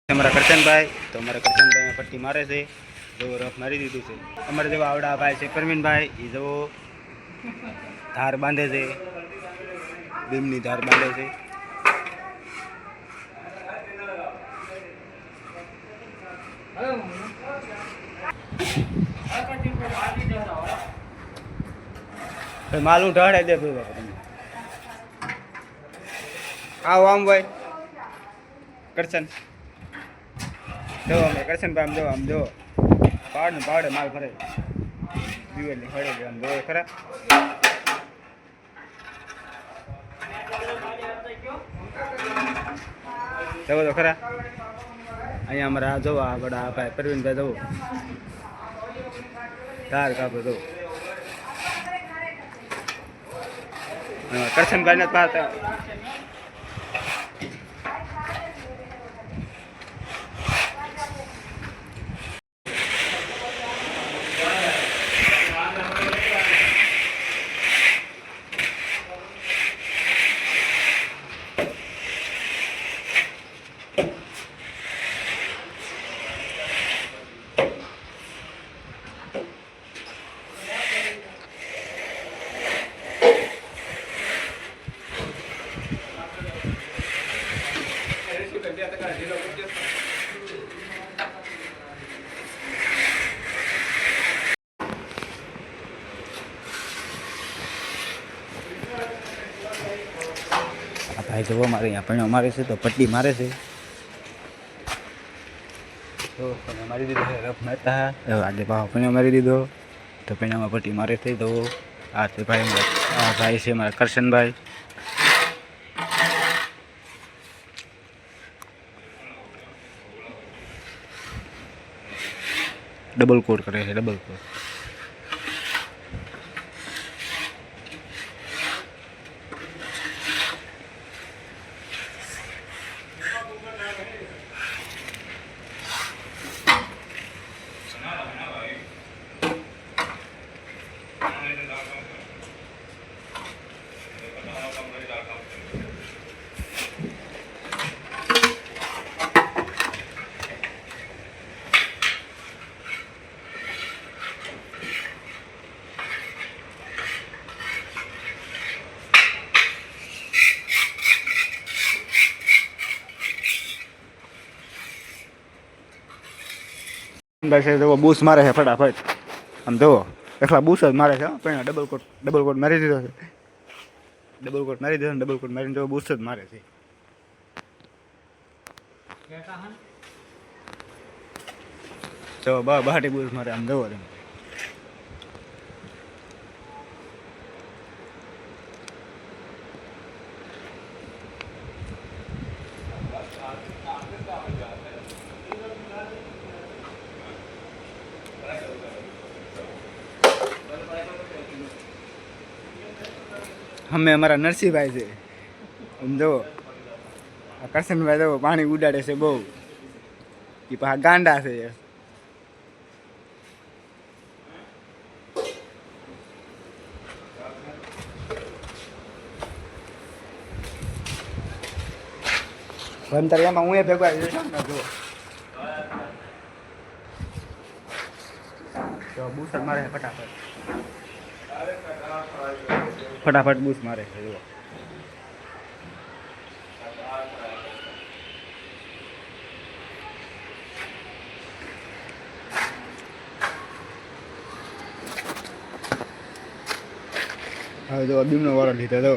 અમારા કરશનભાઈ તો અમારા કરશનભાઈ પટ્ટી મારે છે જો રફ મારી દીધું છે અમારે જેવા આવડા ભાઈ છે પરવીનભાઈ એ જેવો ધાર બાંધે છે બીમની ધાર બાંધે છે માલું ઢાળે દે આવો આમ ભાઈ કરશન જો અમે કરશનભાઈ આમ જો પહાડ ને પહાડે માલ ભરે દિવેલની હળે આમ જો ખરા જવો તો ખરા અહીંયા અમારા આ જોવા બડા ભાઈ પરવીનભાઈ જવો ધાર કાપો જવો કરશનભાઈ ને પાતા ભાઈ જોવો મારે અહીંયા પૈણો મારે છે તો પટ્ટી મારે છે તો પૈણો મારી દીધો છે રફ મારતા આજે ભાવ પૈણો મારી દીધો તો પૈણામાં પટ્ટી મારે છે તો આ છે ભાઈ આ ભાઈ છે મારા કરશનભાઈ ડબલ કોડ કરે છે ડબલ કોડ ભાઈ બૂસ મારે છે ફટાફટ આમ જુઓ એકલા બૂસ જ મારે છે પણ ડબલ કોટ મારી દીધો છે ડબલ કોટ મારીને જો બૂસ જ મારે છે જો બહાટી બૂસ મારે આમ જુઓ તમે અમે અમારા નરસિંહભાઈ છે આમ જુઓ આ કરશનભાઈ જુઓ પાણી ઉડાડે છે બહુ એ પાછા ગાંડા છે ભણતર એમાં હું ભેગો આવી જઈશ ને જુઓ તો બૂસર મારે ફટાફટ બૂસ મારે છે જુઓ હવે જો બીમનો વાળો લીધો તો